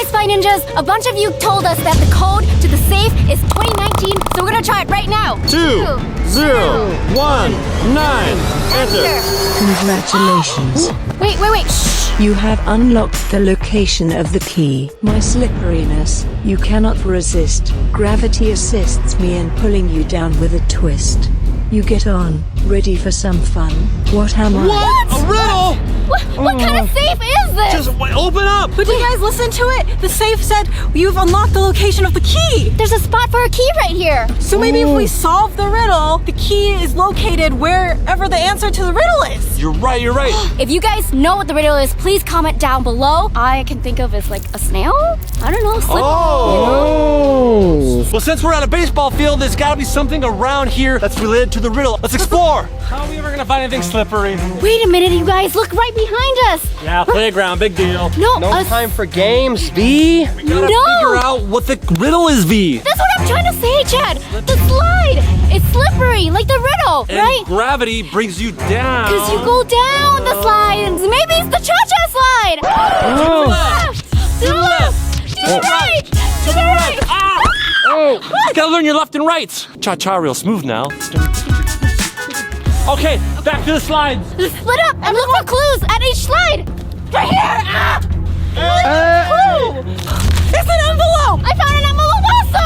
Alright, Spy Ninjas, a bunch of you told us that the code to the safe is 2019, so we're gonna try it right now. 2019. Enter. Congratulations. Wait, shh. You have unlocked the location of the key. My slipperiness, you cannot resist. Gravity assists me in pulling you down with a twist. You get on. Ready for some fun? What am I? What? A riddle? What kind of safe is this? Just open up. But you guys listen to it? The safe said you've unlocked the location of the key. There's a spot for a key right here. So maybe if we solve the riddle, the key is located wherever the answer to the riddle is. You're right. If you guys know what the riddle is, please comment down below. I can think of as like a snail? I don't know, slip. Oh. Well, since we're at a baseball field, there's gotta be something around here that's related to the riddle. Let's explore. How are we ever gonna find anything slippery? Wait a minute, you guys, look right behind us. Yeah, playground, big deal. No time for games, V. We gotta figure out what the riddle is, V. That's what I'm trying to say, Chad. The slide. It's slippery, like the riddle, And right? gravity brings you down. Because you go down the slide, and maybe it's the cha-cha slide. To the left. To the left. To the right. To the right. Oh, you gotta learn your left and rights. Cha-cha real smooth now. Okay, back to the slides. Split up and look for clues at each slide. Right here. Clue. It's an envelope. I found an envelope also.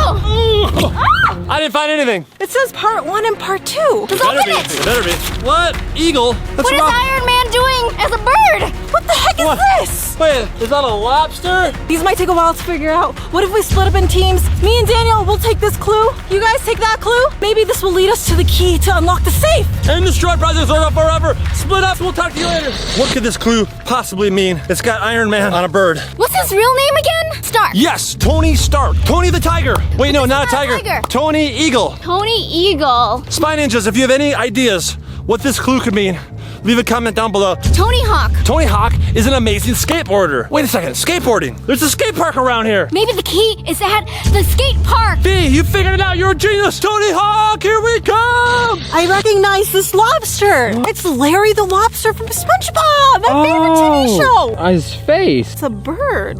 I didn't find anything. It says part 1 and part 2. Just open it. Better be. What? Eagle? That's What is Iron Man doing as a bird? What the heck is this? Wait, is that a lobster? These might take a while to figure out. What if we split up in teams? Me and Daniel will take this clue. You guys take that clue. Maybe this will lead us to the key to unlock the safe. And destroy Project Zorgo forever. Split up. We'll talk to you later. What could this clue possibly mean? It's got Iron Man on a bird. What's his real name again? Stark. Yes, Tony Stark. Tony the Tiger. Wait, no, not a tiger. Tony Eagle. Tony Eagle. Spy Ninjas, if you have any ideas what this clue could mean, leave a comment down below. Tony Hawk. Tony Hawk is an amazing skateboarder. Wait a second, skateboarding. There's a skate park around here. Maybe the key is at the skate park. B, you figured it out. You're a genius. Tony Hawk, here we come. I recognize this lobster. It's Larry the Lobster from SpongeBob, my favorite TV show. His face. It's a bird.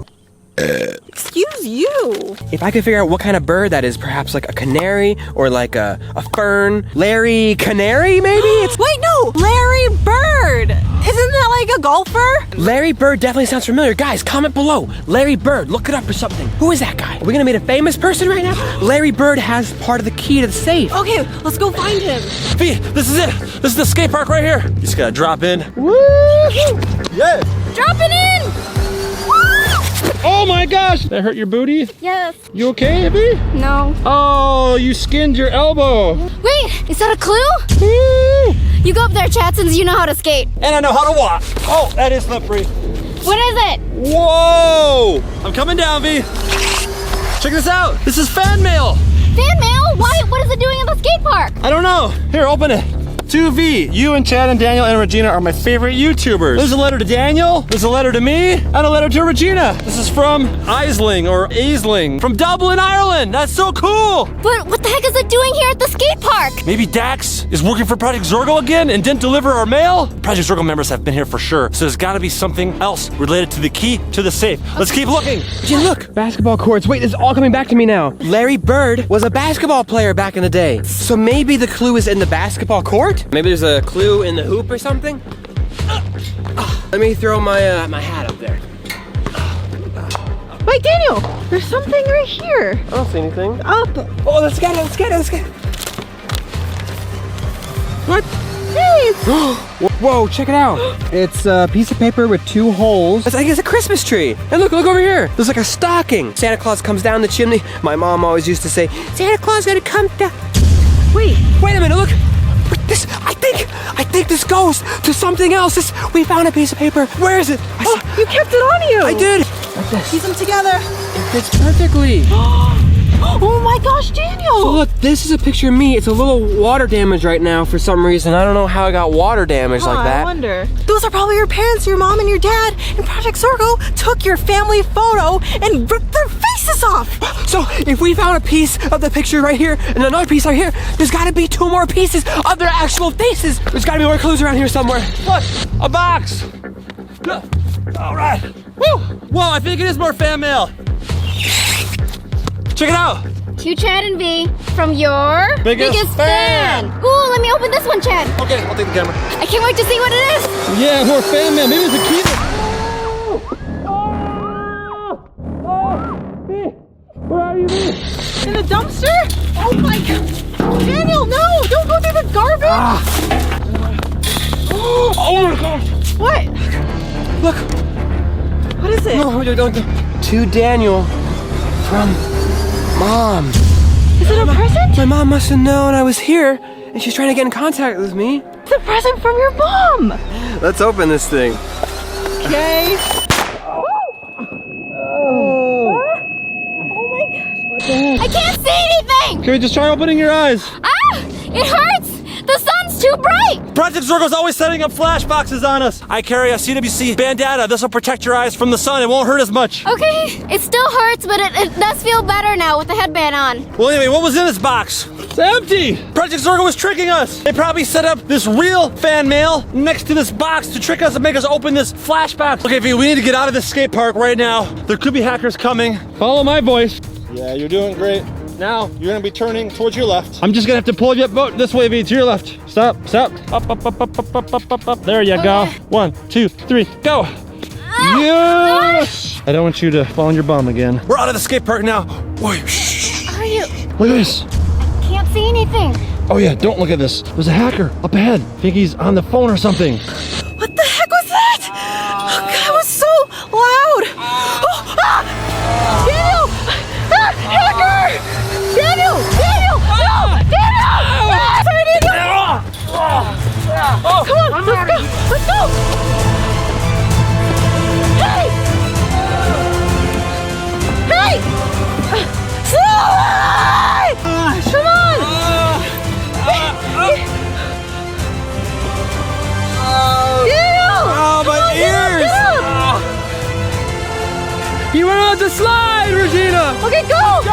Excuse you. If I could figure out what kind of bird that is, perhaps like a canary or like a fern. Larry Canary, maybe? Wait, no, Larry Bird. Isn't that like a golfer? Larry Bird definitely sounds familiar. Guys, comment below. Larry Bird, look it up or something. Who is that guy? Are we gonna meet a famous person right now? Larry Bird has part of the key to the safe. Okay, let's go find him. B, this is it. This is the skate park right here. You just gotta drop in. Woo! Yeah. Drop it in. Oh my gosh, that hurt your booty? Yes. You okay, Abby? No. Oh, you skinned your elbow. Wait, is that a clue? Woo! You go up there, Chad, since you know how to skate. And I know how to walk. Oh, that is slippery. What is it? Whoa! I'm coming down, V. Check this out. This is fan mail. Fan mail? Why? What is it doing at the skate park? I don't know. Here, open it. To V, you and Chad and Daniel and Regina are my favorite YouTubers. There's a letter to Daniel, there's a letter to me, and a letter to Regina. This is from Aisling or Aisling from Dublin, Ireland. That's so cool. But what the heck is it doing here at the skate park? Maybe Dax is working for Project Zorgo again and didn't deliver our mail? Project Zorgo members have been here for sure, so there's gotta be something else related to the key to the safe. Let's keep looking. Gee, look, basketball courts. Wait, this is all coming back to me now. Larry Bird was a basketball player back in the day. So maybe the clue is in the basketball court? Maybe there's a clue in the hoop or something? Let me throw my my hat up there. Wait, Daniel, there's something right here. I don't see anything. Up. Oh, let's get it, let's get it, let's get it. What? Hey, Whoa, check it out. It's a piece of paper with 2 holes. It's like it's a Christmas tree. And look over here. There's like a stocking. Santa Claus comes down the chimney. My mom always used to say, Santa Claus gonna come down. Wait a minute, look. This, I think this goes to something else. We found a piece of paper. Where is it? you kept it on you. I did. Piece them together. It fits perfectly. Oh my gosh, Daniel. So look, this is a picture of me. It's a little water damage right now for some reason. I don't know how I got water damage like that. I wonder. Those are probably your parents, your mom and your dad. And Project Zorgo took your family photo and ripped their faces off. So if we found a piece of the picture right here and another piece right here, there's gotta be 2 more pieces of their actual faces. There's gotta be more clues around here somewhere. Look, a box. All right. Woo! Whoa, I think it is more fan mail. Check it out. To Chad and V from your Biggest fan. Ooh, let me open this one, Chad. Okay, I'll take the camera. I can't wait to see what it is. Yeah, more fan mail. Maybe it's a key. Where are you, V? In the dumpster? Oh my god. Daniel, no! Don't go through the garbage! Oh my gosh! What? Look. What is it? No, don't. To Daniel from Mom. Is it a present? My mom must have known I was here, and she's trying to get in contact with me. It's a present from your mom! Let's open this thing. Okay. I can't see anything. Can we just try opening your eyes? Ah, it hurts. The sun's too bright. Project Zorgo's always setting up flash boxes on us. I carry a CWC bandana. This will protect your eyes from the sun. It won't hurt as much. Okay, it still hurts, but it does feel better now with the headband on. Well, anyway, what was in this box? It's empty. Project Zorgo was tricking us. They probably set up this real fan mail next to this box to trick us and make us open this flash box. Okay, V, we need to get out of this skate park right now. There could be hackers coming. Follow my voice. Yeah, you're doing great. Now, you're gonna be turning towards your left. I'm just gonna have to pull you up this way, V, to your left. Stop. Up. There you go. 1, 2, 3, go. Yes! I don't want you to fall on your bum again. We're out of the skate park now. Wait, shh. Are you? Look at this. Can't see anything. Oh yeah, don't look at this. There's a hacker up ahead. I think he's on the phone or something. What the heck was that? Oh, God, it was so loud. Oh, ah! Daniel! Ah, hacker! Daniel! No! Daniel! Ah, sorry, Daniel! Come on, let's go! Hey! Slowly! Come on! Daniel! Oh, my ears! You went on the slide, Regina! Okay, go!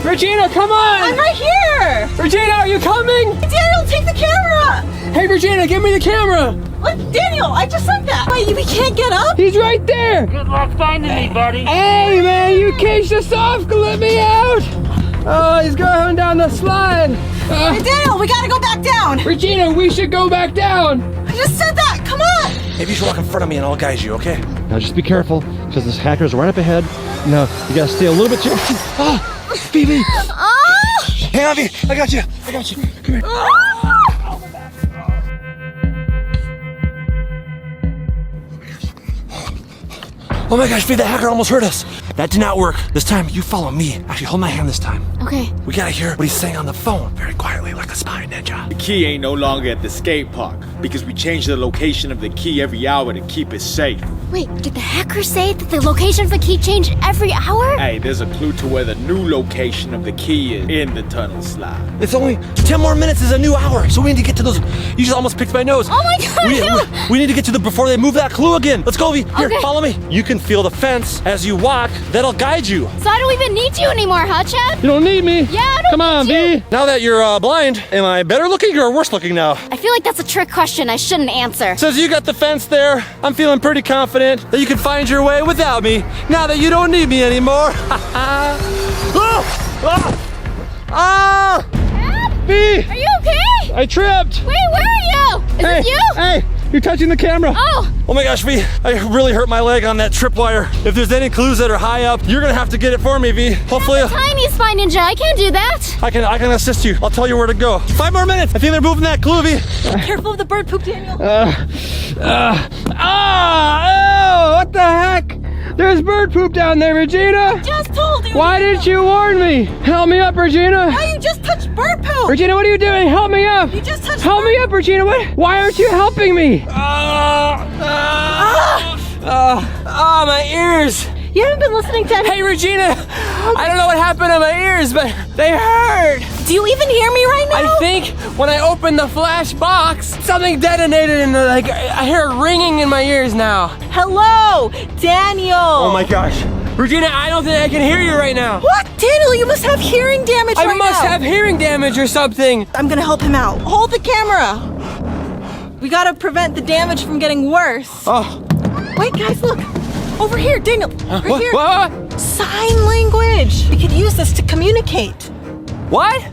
Regina, come on! I'm right here! Regina, are you coming? Daniel, take the camera! Hey, Regina, give me the camera! What? Daniel, I just sent that! Wait, we can't get up? He's right there! Good luck finding me, buddy. Hey, man, you caged us off! Let me out! Oh, he's going down the slide! Hey, Daniel, we gotta go back down! Regina, we should go back down! I just said that! Come on! Maybe you should walk in front of me and I'll guide you, okay? Now just be careful, because this hacker's right up ahead. No, you gotta stay a little bit too. Ah! Phoebe! Oh! Hang on, V. I got you. Come here. Oh my gosh, V, the hacker almost hurt us. That did not work. This time, you follow me. Actually, hold my hand this time. Okay. We gotta hear what he's saying on the phone very quietly, like a spy ninja. The key ain't no longer at the skate park because we change the location of the key every hour to keep it safe. Wait, did the hacker say that the location of the key changed every hour? Hey, there's a clue to where the new location of the key is in the tunnel slide. It's only 10 more minutes is a new hour, so we need to get to those. You just almost picked my nose. Oh my God! We need to get to the before they move that clue again. Let's go, V. Here, Okay. follow me. You can feel the fence as you walk. That'll guide you. So I don't even need you anymore, huh, Chad? You don't need me. Yeah, I don't Come on, need you. V. Now that you're blind, am I better looking or worse looking now? I feel like that's a trick question I shouldn't answer. Since you got the fence there, I'm feeling pretty confident that you can find your way without me. Now that you don't need me anymore. V, Are you okay? I tripped. Wait, where are you? Is Hey, it you? hey, you're touching the camera. Oh, Oh my gosh, V, I really hurt my leg on that tripwire. If there's any clues that are high up, you're gonna have to get it for me, V. Hopefully, tiny spy ninja. I can't do that. I can assist you. I'll tell you where to go. 5 more minutes. I think they're moving that clue, V. Careful of the bird poop, Daniel. Oh, what the heck? There's bird poop down there, Regina. Just told you. Why didn't you warn me? Help me up, Regina. Why you just touched bird poop? Regina, what are you doing? Help me up. You just touched Help me up, Regina. What? Why aren't you helping me? Oh, my ears. You haven't been listening to Hey, Regina. I don't know what happened to my ears, but they hurt. Do you even hear me right now? I think when I opened the flash box, something detonated and like I hear it ringing in my ears now. Hello, Daniel. Oh my gosh. Regina, I don't think I can hear you right now. What? Daniel, you must have hearing damage I right must now. have hearing damage or something. I'm gonna help him out. Hold the camera. We gotta prevent the damage from getting worse. Oh. Wait, guys, look. Over here, Daniel. Right What? here. What? Sign language. We could use this to communicate. What?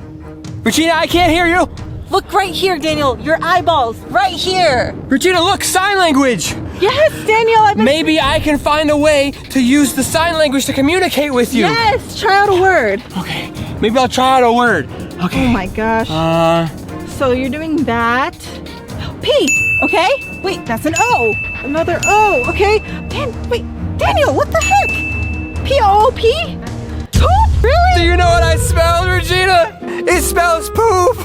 Regina, I can't hear you. Look right here, Daniel. Your eyeballs. Right here. Regina, look, sign language. Yes, Daniel. I've been... Maybe I can find a way to use the sign language to communicate with you. Yes. Try out a word. Okay, maybe I'll try out a word. Okay. Oh my gosh. So you're doing that. P. Okay. Wait, that's an O. Another O. Okay. Wait, Daniel. What the heck? P-O-O-P? Poop? Really? Do you know what I smelled, Regina? It smells poop.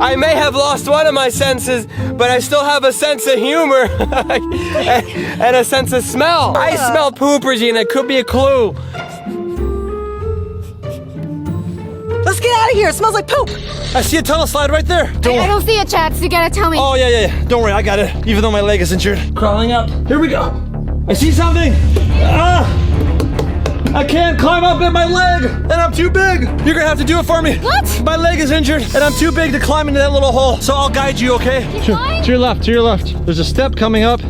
I may have lost one of my senses, but I still have a sense of humor and a sense of smell. I smell poop, Regina. It could be a clue. Let's get out of here. It smells like poop. I see a tunnel slide right there. I don't see it, Chad, so you gotta tell me. Oh, yeah. Don't worry, I got it. Even though my leg is injured. Crawling up. Here we go. I see something. I can't climb up in my leg, and I'm too big. You're gonna have to do it for me. What? My leg is injured, and I'm too big to climb into that little hole. So I'll guide you, okay? Fine? To your left, to your left. There's a step coming up.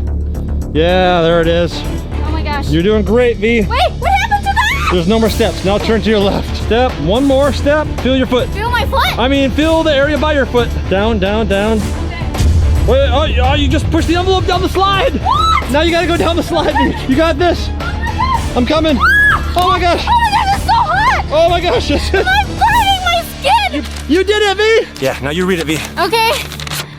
Yeah, there it is. Oh my gosh. You're doing great, V. Wait, what happened to that? There's no more steps. Now turn to your left. Step, one more step. Feel your foot. Feel my foot? I mean, feel the area by your foot. Down, down, down. Wait, oh, you just pushed the envelope down the slide. What? Now you gotta go down the slide, V. You got this. Oh my gosh. I'm coming. Oh my gosh. Oh my god, it's so hot. Oh my gosh. I'm burning my skin. You did it, V. Yeah, now you read it, V. Okay.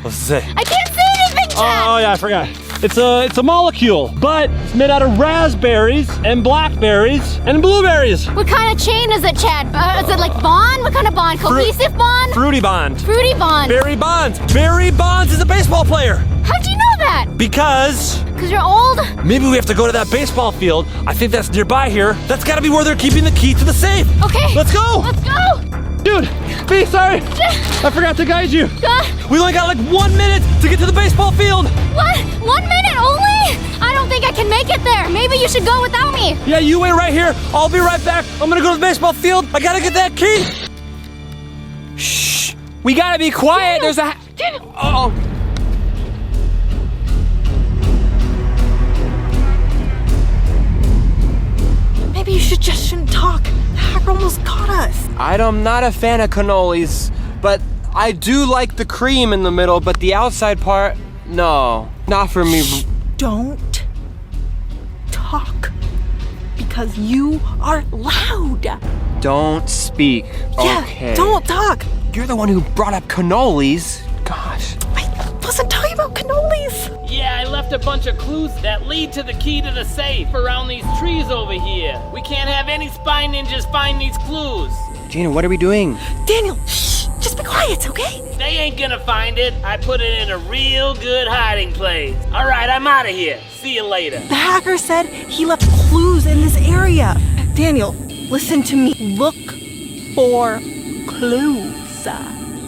What's it say? I can't see anything, Chad. Oh yeah, I forgot. It's a molecule, but it's made out of raspberries and blackberries and blueberries. What kind of chain is it, Chad? Is it like bond? What kind of bond? Cohesive bond? Fruity Bond. Fruity bond. Barry Bonds. Barry Bonds is a baseball player. How'd you know that? Because Because you're old? maybe we have to go to that baseball field. I think that's nearby here. That's gotta be where they're keeping the key to the safe. Okay. Let's go. Let's go. Dude, V, sorry. I forgot to guide you. We only got like 1 minute to get to the baseball field. What? 1 minute only? I don't think I can make it there. Maybe you should go without me. Yeah, you wait right here. I'll be right back. I'm gonna go to the baseball field. I gotta get that key. Shh. We gotta be quiet. There's a. Oh. Maybe you shouldn't talk. The hacker almost caught us. I'm not a fan of cannolis, but I do like the cream in the middle, but the outside part, no. Not for me. Don't talk because you are loud. Don't speak. Yeah, Okay. don't talk. You're the one who brought up cannolis. Gosh. I wasn't talking about cannolis. Yeah, I left a bunch of clues that lead to the key to the safe around these trees over here. We can't have any spy ninjas find these clues. Gina, what are we doing? Daniel, shh, just be quiet, okay? They ain't gonna find it. I put it in a real good hiding place. All right, I'm out of here. See you later. The hacker said he left clues in this area. Daniel, listen to me. Look for clues.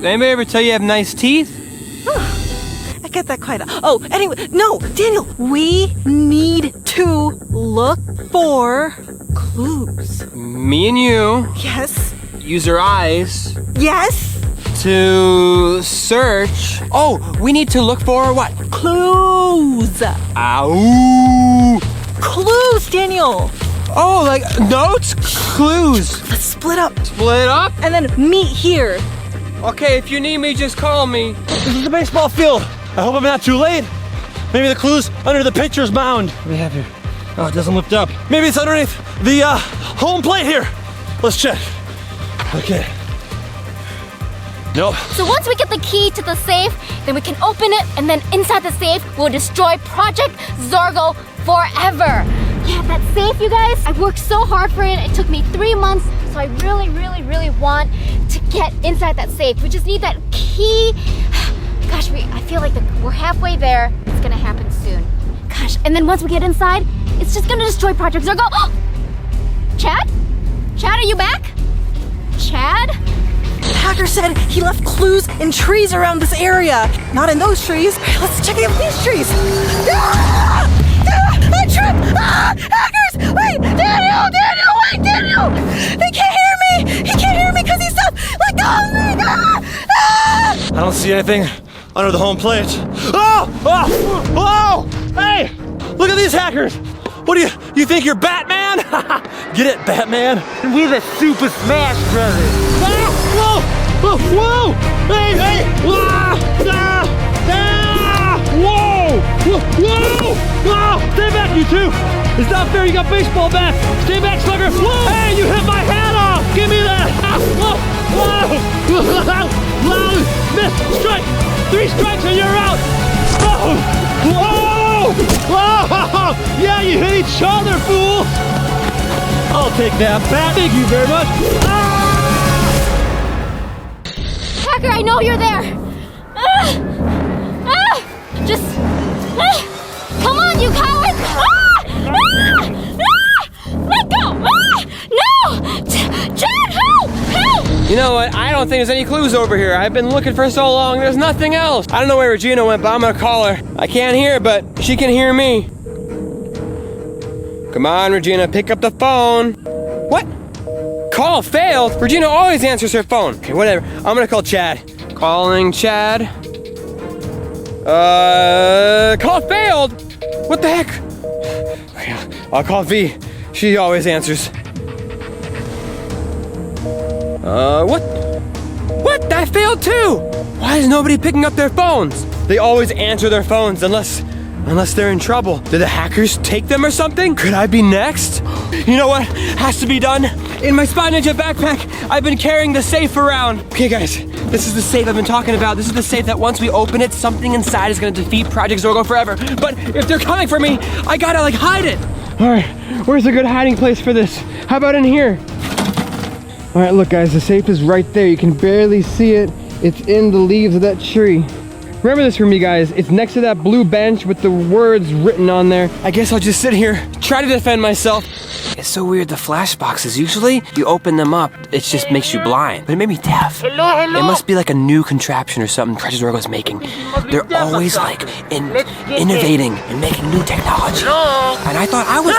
Anybody ever tell you have nice teeth? I get that quite. Oh, anyway, no, Daniel, we need to look for clues. Me and you Yes, use our eyes yes, to search. Oh, we need to look for what? clues. Ow! Clues, Daniel. Oh, like notes? Clues. Let's split up Split up? and then meet here. Okay, if you need me, just call me. This is the baseball field. I hope I'm not too late. Maybe the clue's under the pitcher's mound. What do we have here? Oh, it doesn't lift up. Maybe it's underneath the home plate here. Let's check. Okay. Nope. So once we get the key to the safe, then we can open it, and then inside the safe, we'll destroy Project Zorgo forever. Yeah, that safe, you guys, I worked so hard for it. It took me 3 months, so I really, really, really want to get inside that safe. We just need that key. Gosh, I feel like we're halfway there. It's gonna happen soon. Gosh, and then once we get inside, it's just gonna destroy Project Zorgo. Chad? Chad, are you back? Chad? The hacker said he left clues in trees around this area. Not in those trees. Let's check out these trees. Ah! Ah! I tripped! Ah! Hackers! Wait! Daniel! Daniel! Wait! Daniel! They can't hear me! He can't hear me because he's up! Let go of me! Ah! Ah! I don't see anything. under the home plate. Oh! Oh! Oh! Hey! Look at these hackers! What do you think you're Batman? Get it, Batman? We're the Super Smash Brothers. Ah! Whoa! Whoa! Whoa! Hey! Hey! Ah! Ah! Ah! Whoa! Whoa! Whoa! Stay back, you two! It's not fair, you got baseball bats! Stay back, slugger! Whoa! Hey, you hit my hat off! Give me that! Ah! Whoa! Whoa! Whoa! Miss! Strike! 3 strikes and you're out! Whoa! Whoa! Whoa! Yeah, you hit each other, fools! I'll take that bat. Thank you very much. Ah! Hacker, I know you're there. Just come on, you cowards! Let go! No! Chad, help! Help! You know what? I don't think there's any clues over here. I've been looking for so long. There's nothing else. I don't know where Regina went, but I'm gonna call her. I can't hear her, but she can hear me. Come on, Regina, pick up the phone. What? Call failed? Regina always answers her phone. Okay, whatever. I'm gonna call Chad. Calling Chad. Call failed? What the heck? Okay, I'll call V. She always answers. What? What? That failed too! Why is nobody picking up their phones? They always answer their phones unless they're in trouble. Did the hackers take them or something? Could I be next? You know what has to be done? In my Spy Ninja backpack, I've been carrying the safe around. Okay guys, this is the safe I've been talking about. This is the safe that once we open it, something inside is gonna defeat Project Zorgo forever. But if they're coming for me, I gotta like hide it. All right, where's a good hiding place for this? How about in here? All right, look guys, the safe is right there. You can barely see it. It's in the leaves of that tree. Remember this from you guys. It's next to that blue bench with the words written on there. I guess I'll just sit here, try to defend myself. It's so weird, the flash boxes, usually you open them up, it just makes you blind. But it made me deaf. Hello. It must be like a new contraption or something Project Zorgo's making. They're always like innovating and making new technology. And I thought I was...